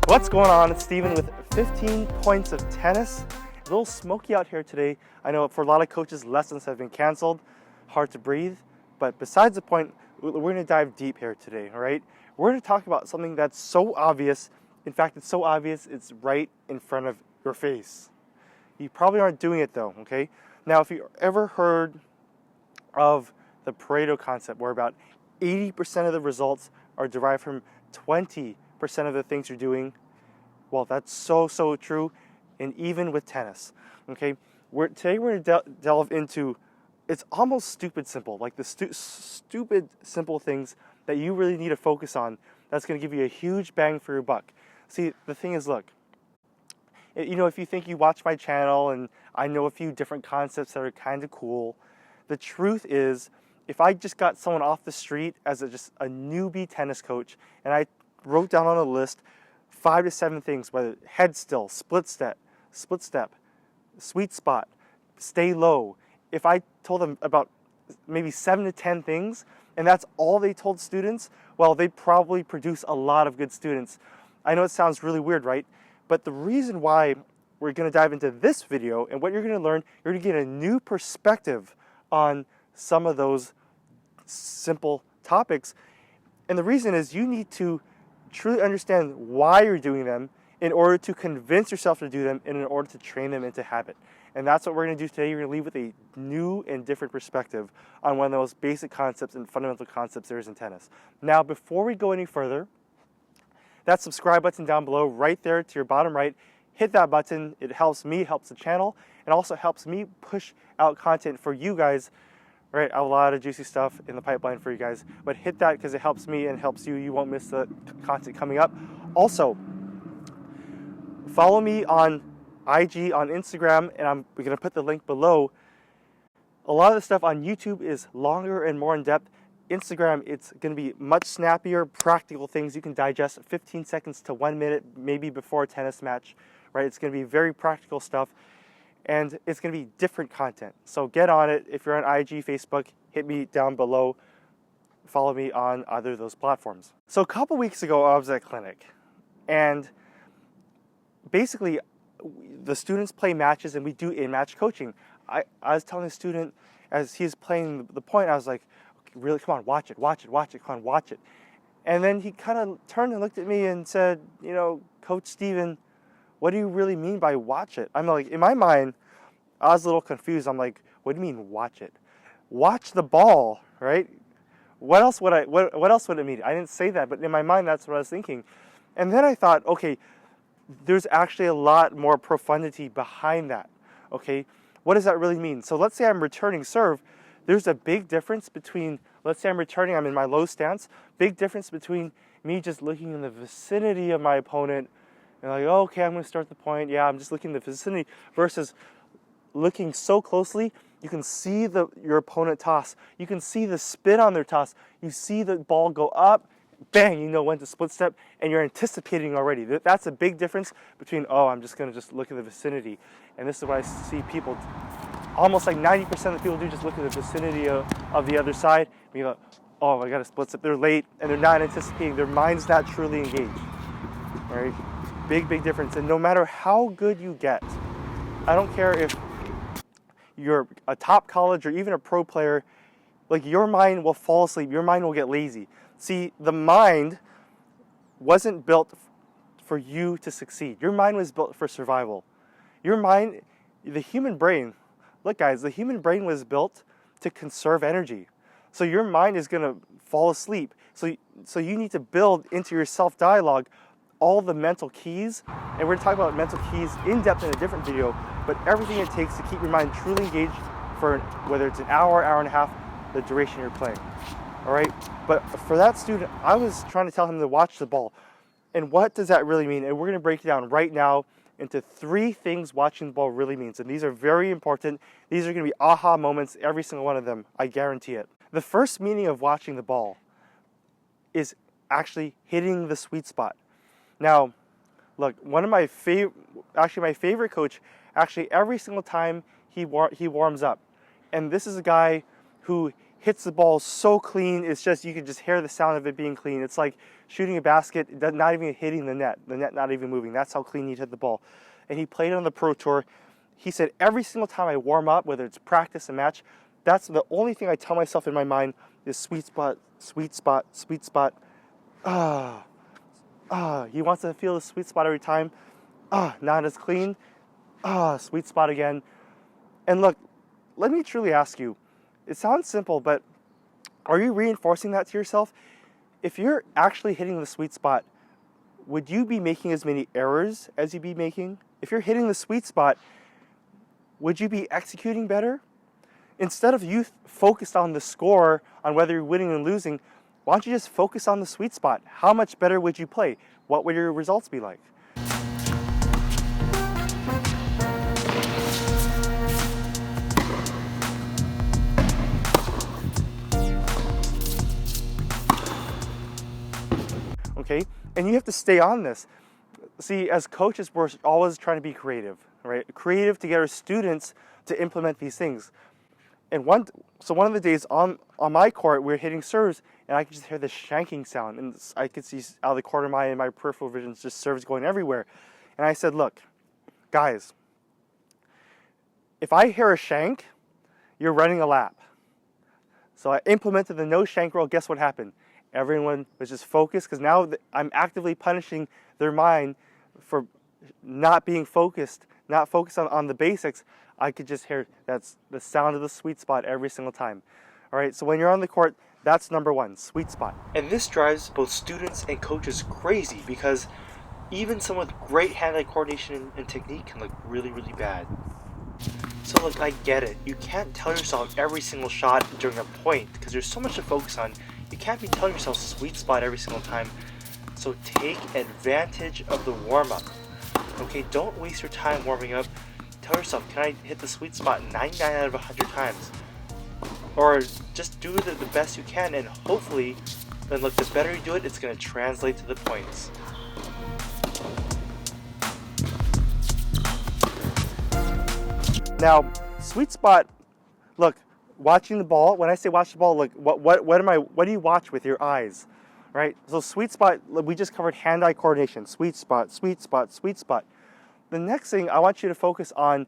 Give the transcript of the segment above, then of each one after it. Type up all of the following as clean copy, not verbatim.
What's going on? It's Steven with 15 points of tennis. A little smoky out here today. I know for a lot of coaches, lessons have been canceled. Hard to breathe. But besides the point, we're going to dive deep here today, all right? We're going to talk about something that's so obvious. In fact, it's so obvious, it's right in front of your face. You probably aren't doing it though, okay? Now, if you ever heard of the Pareto Concept, where about 80% of the results are derived from 20% of the things you're doing, well, that's so true, and even with tennis, okay? Today we're going to delve into, it's almost stupid simple, like the stupid simple things that you really need to focus on that's going to give you a huge bang for your buck. See, the thing is, look, you know, if you think you watch my channel and I know a few different concepts that are kind of cool, the truth is, if I just got someone off the street as just a newbie tennis coach and I wrote down on a list 5 to 7 things, whether head still, split step, sweet spot, stay low. If I told them about maybe 7 to 10 things, and that's all they told students, well, they probably produce a lot of good students. I know it sounds really weird, right? But the reason why we're going to dive into this video and what you're going to learn, you're going to get a new perspective on some of those simple topics. And the reason is you need to truly understand why you're doing them in order to convince yourself to do them and in order to train them into habit. And that's what we're going to do today. You're going to leave with a new and different perspective on one of the most basic concepts and fundamental concepts there is in tennis. Now, before we go any further, that subscribe button down below, right there to your bottom right, hit that button. It helps me, helps the channel, and also helps me push out content for you guys. Right, a lot of juicy stuff in the pipeline for you guys, but hit that because it helps me and helps you. You won't miss the content coming up. Also, follow me on IG, on Instagram, and we're going to put the link below. A lot of the stuff on YouTube is longer and more in depth. Instagram, it's going to be much snappier, practical things you can digest 15 seconds to 1 minute, maybe before a tennis match. Right, it's going to be very practical stuff. And it's going to be different content. So get on it. If you're on IG, Facebook, hit me down below. Follow me on either of those platforms. So a couple weeks ago, I was at a clinic. And basically, the students play matches and we do in-match coaching. I was telling the student, as he's playing the point, I was like, okay, really, come on, watch it, come on, watch it. And then he kind of turned and looked at me and said, you know, Coach Steven, what do you really mean by watch it? I'm like, in my mind, I was a little confused. I'm like, what do you mean watch it? Watch the ball, right? What else would it mean? I didn't say that, but in my mind, that's what I was thinking. And then I thought, okay, there's actually a lot more profundity behind that, okay? What does that really mean? So let's say I'm returning serve. There's a big difference between, let's say I'm in my low stance, big difference between me just looking in the vicinity of my opponent and like, oh, okay, I'm going to start the point. Yeah, I'm just looking in the vicinity versus looking so closely, you can see your opponent toss. You can see the spin on their toss. You see the ball go up, bang, you know when to split step, and you're anticipating already. That's a big difference between, oh, I'm just going to just look in the vicinity. And this is what I see people, almost like 90% of the people do just look in the vicinity of the other side. And you go, oh, I got to split step. They're late, and they're not anticipating. Their mind's not truly engaged, right? Big difference. And no matter how good you get, I don't care if you're a top college or even a pro player, like your mind will fall asleep, your mind will get lazy. See, the mind wasn't built for you to succeed. Your mind was built for survival. Your mind, the human brain, look guys, the human brain was built to conserve energy. So your mind is going to fall asleep. So you need to build into your self-dialogue all the mental keys, and we're going to talk about mental keys in depth in a different video, but everything it takes to keep your mind truly engaged for whether it's an hour and a half, the duration you're playing. All right? But for that student, I was trying to tell him to watch the ball. And what does that really mean? And we're going to break it down right now into 3 things watching the ball really means. And these are very important. These are going to be aha moments, every single one of them. I guarantee it. The first meaning of watching the ball is actually hitting the sweet spot. Now, look, one of my favorite coach, actually every single time he warms up, and this is a guy who hits the ball so clean, it's just, you can just hear the sound of it being clean. It's like shooting a basket, not even hitting the net not even moving. That's how clean he'd hit the ball. And he played on the Pro Tour. He said, every single time I warm up, whether it's practice, a match, that's the only thing I tell myself in my mind is sweet spot, sweet spot, sweet spot. He wants to feel the sweet spot every time. Not as clean. Sweet spot again. And look, let me truly ask you, it sounds simple, but are you reinforcing that to yourself? If you're actually hitting the sweet spot, would you be making as many errors as you'd be making? If you're hitting the sweet spot, would you be executing better? Instead of you focused on the score, on whether you're winning and losing, why don't you just focus on the sweet spot? How much better would you play? What would your results be like? Okay, and you have to stay on this. See, as coaches, we're always trying to be creative, right? Creative to get our students to implement these things. And one of the days on my court, we were hitting serves, and I could just hear the shanking sound, and I could see out of the corner of my eye and my peripheral vision just serves going everywhere. And I said, look, guys, if I hear a shank, you're running a lap. So I implemented the no shank rule. Guess what happened? Everyone was just focused, because now I'm actively punishing their mind for not being focused, not focused on the basics. I could just hear that's the sound of the sweet spot every single time. All right, so when you're on the court, that's number one, sweet spot. And this drives both students and coaches crazy, because even someone with great hand-eye coordination and technique can look really, really bad. So look, I get it. You can't tell yourself every single shot during a point, because there's so much to focus on. You can't be telling yourself sweet spot every single time. So take advantage of the warm-up. Okay, don't waste your time warming up. Tell yourself, can I hit the sweet spot 99 out of 100 times? Or just do the best you can, and hopefully, then look, the better you do it, it's going to translate to the points. Now, sweet spot, look, watching the ball, when I say watch the ball, look, what do you watch with your eyes? Right? So sweet spot, we just covered hand-eye coordination, sweet spot, sweet spot, sweet spot. The next thing I want you to focus on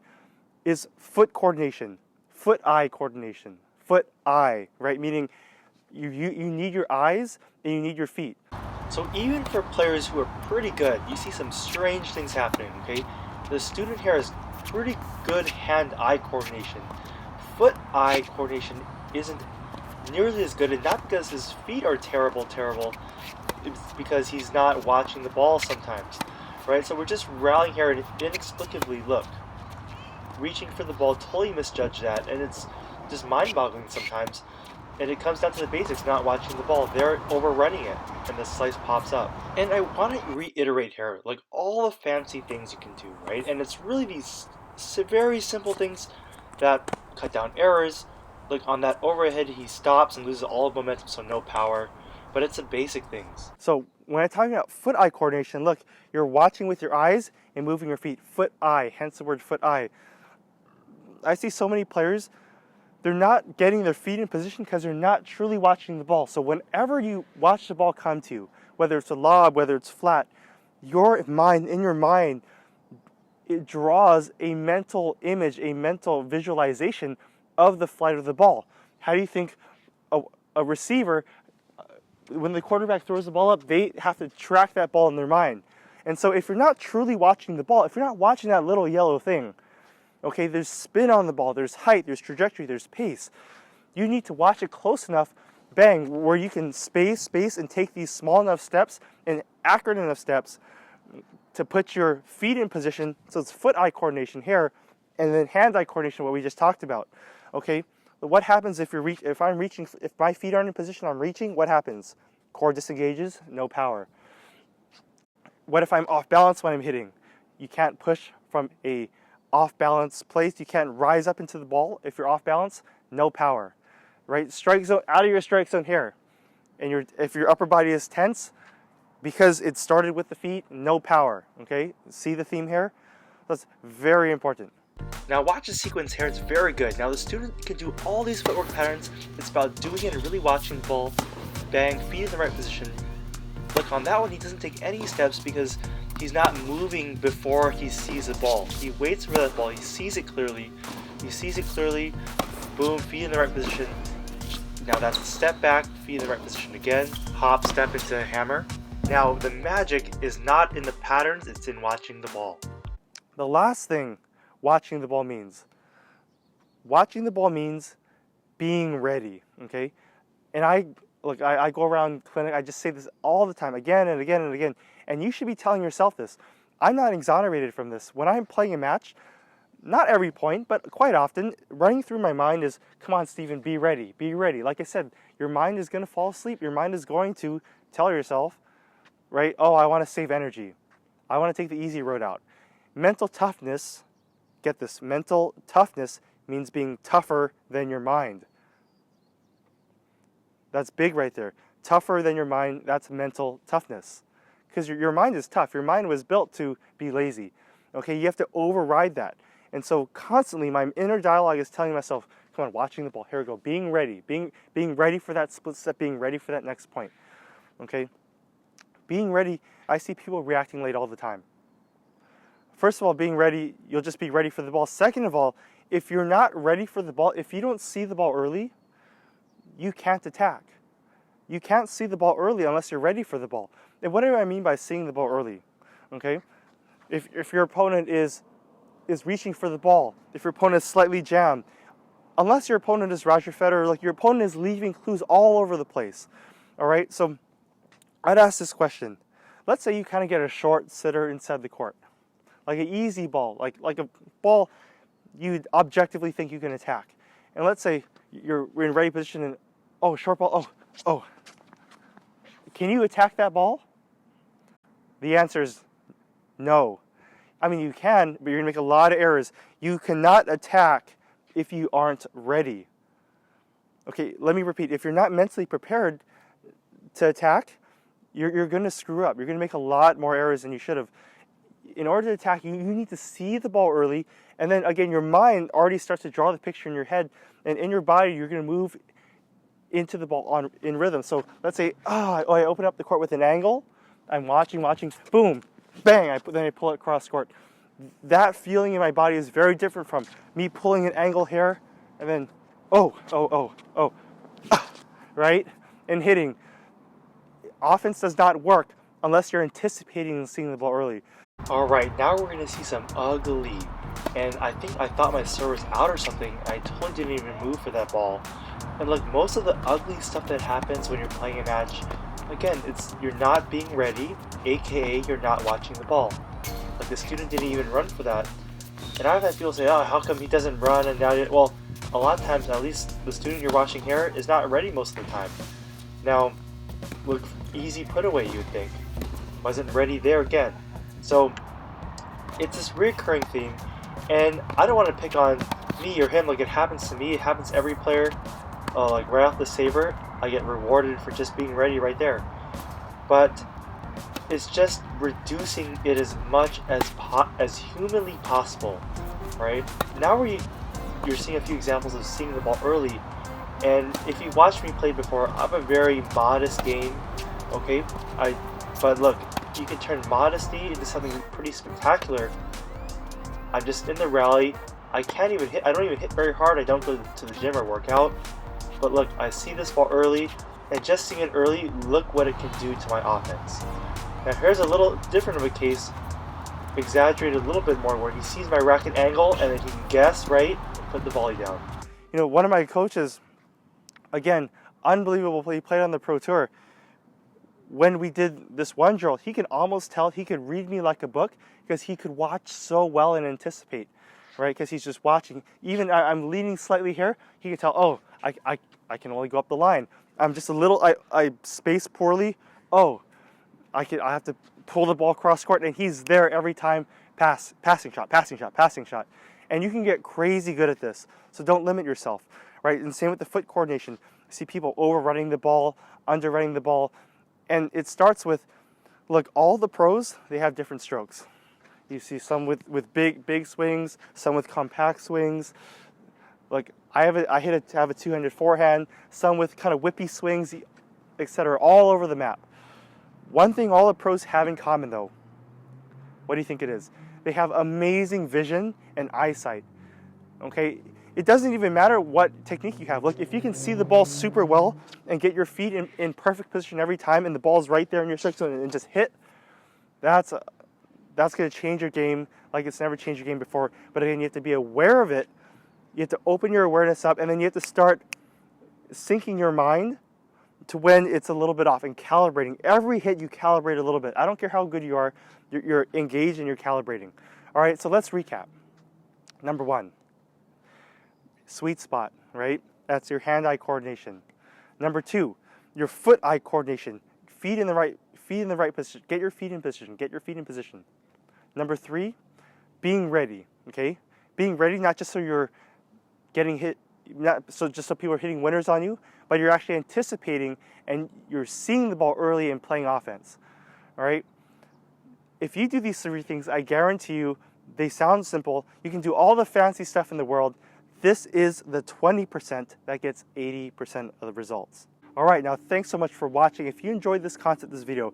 is foot coordination, foot-eye coordination, foot-eye, right? Meaning you need your eyes and you need your feet. So even for players who are pretty good, you see some strange things happening, okay? The student here has pretty good hand-eye coordination. Foot-eye coordination isn't nearly as good, and not because his feet are terrible, it's because he's not watching the ball sometimes. Right, so we're just rallying here and inexplicably, look, reaching for the ball, totally misjudge that, and it's just mind-boggling sometimes. And it comes down to the basics, not watching the ball. They're overrunning it, and the slice pops up. And I want to reiterate here, like, all the fancy things you can do, right? And it's really these very simple things that cut down errors. Like on that overhead, he stops and loses all of momentum, so no power. But it's the basic things. So when I'm talking about foot-eye coordination, look, you're watching with your eyes and moving your feet. Foot-eye, hence the word foot-eye. I see so many players, they're not getting their feet in position because they're not truly watching the ball. So whenever you watch the ball come to you, whether it's a lob, whether it's flat, in your mind, it draws a mental image, a mental visualization of the flight of the ball. How do you think a receiver, when the quarterback throws the ball up, they have to track that ball in their mind? And so if you're not truly watching the ball, if you're not watching that little yellow thing, okay, there's spin on the ball, there's height, there's trajectory, there's pace. You need to watch it close enough, bang, where you can space, and take these small enough steps and accurate enough steps to put your feet in position. So it's foot-eye coordination here, and then hand-eye coordination, what we just talked about. Okay, but what happens if my feet aren't in position, I'm reaching, what happens? Core disengages, no power. What if I'm off balance when I'm hitting? You can't push from a off balance place. You can't rise up into the ball if you're off balance, no power. Right? Strike zone, out of your strike zone here. And if your upper body is tense, because it started with the feet, no power. Okay? See the theme here? That's very important. Now watch the sequence here, it's very good. Now the student can do all these footwork patterns. It's about doing it and really watching the ball. Bang, feet in the right position. Look, on that one he doesn't take any steps because he's not moving before he sees the ball. He waits for that ball, he sees it clearly. He sees it clearly. Boom, feet in the right position. Now that's a step back, feet in the right position again. Hop, step into a hammer. Now the magic is not in the patterns, it's in watching the ball. The last thing watching the ball means. Watching the ball means being ready, okay? And I go around clinic, I just say this all the time, again and again and again, and you should be telling yourself this. I'm not exonerated from this. When I'm playing a match, not every point, but quite often, running through my mind is, come on, Steven, be ready, be ready. Like I said, your mind is going to fall asleep. Your mind is going to tell yourself, right, oh, I want to save energy. I want to take the easy road out. Mental toughness, get this, mental toughness means being tougher than your mind. That's big right there. Tougher than your mind, that's mental toughness. Because your mind is tough. Your mind was built to be lazy. Okay, you have to override that. And so constantly my inner dialogue is telling myself, come on, watching the ball, here we go, being ready, being ready for that split step, being ready for that next point. Okay? Being ready, I see people reacting late all the time. First of all, being ready, you'll just be ready for the ball. Second of all, if you're not ready for the ball, if you don't see the ball early, you can't attack. You can't see the ball early unless you're ready for the ball. And what do I mean by seeing the ball early? Okay? If your opponent is reaching for the ball, if your opponent is slightly jammed, unless your opponent is Roger Federer, like your opponent is leaving clues all over the place. All right? So I'd ask this question. Let's say you kind of get a short sitter inside the court. Like an easy ball, like a ball you objectively think you can attack. And let's say you're in ready position and, oh, short ball, oh. Can you attack that ball? The answer is no. I mean, you can, but you're going to make a lot of errors. You cannot attack if you aren't ready. Okay, let me repeat. If you're not mentally prepared to attack, you're going to screw up. You're going to make a lot more errors than you should have. In order to attack, you need to see the ball early, and then again, your mind already starts to draw the picture in your head, and in your body, you're going to move into the ball in rhythm. So let's say, I open up the court with an angle. I'm watching, boom, bang, then I pull it across court. That feeling in my body is very different from me pulling an angle here, and then, right? And hitting. Offense does not work unless you're anticipating and seeing the ball early. All right, now we're going to see some ugly. And I thought my serve was out or something. I totally didn't even move for that ball. And look, most of the ugly stuff that happens when you're playing a match, again, it's you're not being ready, aka you're not watching the ball. Like the student didn't even run for that. And I've had people say, oh, how come he doesn't run? And now, well, a lot of times, at least the student you're watching here is not ready most of the time. Now, look, easy put away, you'd think. Wasn't ready there again. So it's this recurring theme, and I don't want to pick on me or him. Like, it happens to me, it happens to every player. Like right off the saver, I get rewarded for just being ready right there. But it's just reducing it as much as humanly possible, right? Now you're seeing a few examples of seeing the ball early, and if you watched me play before, I have a very modest game, okay? But look, you can turn modesty into something pretty spectacular. I'm just in the rally. I can't even hit. I don't even hit very hard. I don't go to the gym or work out. But look, I see this ball early, and just seeing it early, look what it can do to my offense. Now here's a little different of a case, exaggerated a little bit more, where he sees my racket angle, and then he can guess right and put the volley down. You know, one of my coaches, again, unbelievable play, he played on the Pro Tour. When we did this one drill, he could almost tell, he could read me like a book because he could watch so well and anticipate, right? Because he's just watching. Even I'm leaning slightly here, he can tell, oh, I can only go up the line. I'm just a little, I space poorly. Oh, I have to pull the ball cross court, and he's there every time. Passing shot. And you can get crazy good at this. So don't limit yourself, right? And same with the foot coordination. I see people overrunning the ball, underrunning the ball. And it starts with, look, all the pros, they have different strokes. You see some with big swings, some with compact swings. Like I have a two-handed forehand, some with kind of whippy swings, etc. all over the map. One thing all the pros have in common though, what do you think it is? They have amazing vision and eyesight. Okay, it doesn't even matter what technique you have. Look, if you can see the ball super well and get your feet in perfect position every time and the ball's right there in your strike zone and just hit, that's going to change your game like it's never changed your game before. But again, you have to be aware of it. You have to open your awareness up, and then you have to start syncing your mind to when it's a little bit off and calibrating. Every hit you calibrate a little bit. I don't care how good you are, you're engaged and you're calibrating. All right, so let's recap. Number one, sweet spot, right? That's your hand-eye coordination. Number two, your foot-eye coordination. Feet in the right position. Get your feet in position. Get your feet in position. Number three, being ready. Okay, being ready not just so you're getting hit, not so just so people are hitting winners on you, but you're actually anticipating and you're seeing the ball early and playing offense. All right. If you do these three things, I guarantee you, they sound simple. You can do all the fancy stuff in the world. This is the 20% that gets 80% of the results. All right, now thanks so much for watching. If you enjoyed this concept, this video,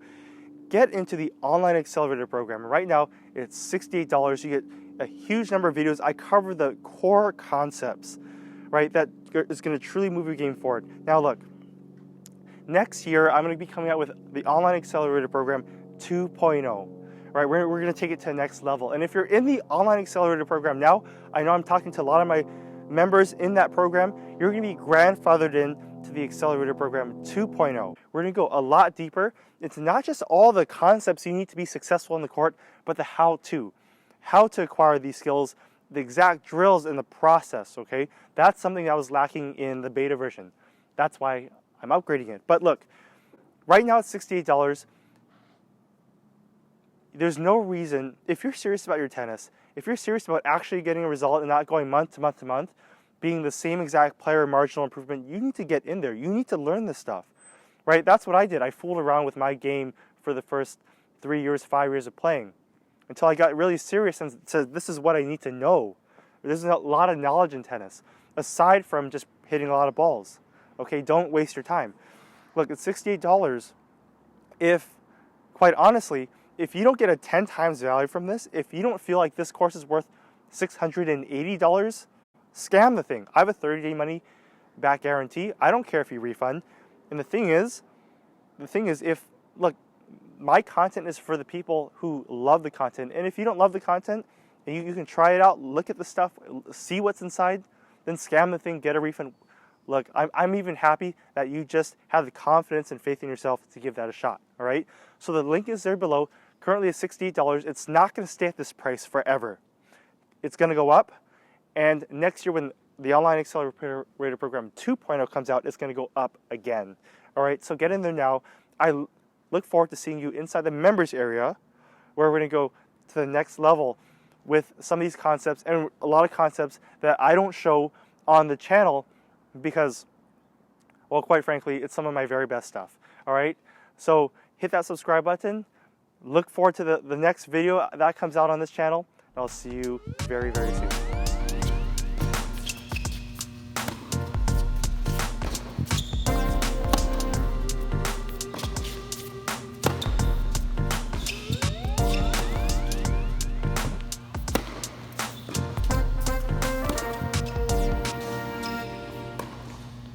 get into the online accelerator program. Right now, it's $68. You get a huge number of videos. I cover the core concepts, right, that is going to truly move your game forward. Now look, next year, I'm going to be coming out with the online accelerator program 2.0. Right, we're going to take it to the next level. And if you're in the online accelerator program now, I know I'm talking to a lot of my members in that program, you're going to be grandfathered in to the accelerator program 2.0. We're going to go a lot deeper. It's not just all the concepts you need to be successful in the court, but the how to acquire these skills, the exact drills in the process, okay? That's something that was lacking in the beta version. That's why I'm upgrading it. But look, right now it's $68. There's no reason, if you're serious about your tennis, if you're serious about actually getting a result and not going month to month to month, being the same exact player marginal improvement, you need to get in there. You need to learn this stuff, right? That's what I did. I fooled around with my game for the first 3 years, 5 years of playing until I got really serious and said, this is what I need to know. There's a lot of knowledge in tennis, aside from just hitting a lot of balls. Okay, don't waste your time. Look, it's $68. If, quite honestly, if you don't get a 10 times value from this, if you don't feel like this course is worth $680, scam the thing. I have a 30-day money back guarantee. I don't care if you refund. And the thing is if, look, my content is for the people who love the content. And if you don't love the content, and you can try it out, look at the stuff, see what's inside, then scam the thing, get a refund. Look, I'm even happy that you just have the confidence and faith in yourself to give that a shot, all right? So the link is there below. Currently it's $68. It's not going to stay at this price forever. It's going to go up. And next year when the Online Accelerator Program 2.0 comes out, it's going to go up again. All right, so get in there now. I look forward to seeing you inside the members area where we're going to go to the next level with some of these concepts and a lot of concepts that I don't show on the channel because, well, quite frankly, it's some of my very best stuff. All right, so hit that subscribe button. Look forward to the next video that comes out on this channel. And I'll see you very, very soon.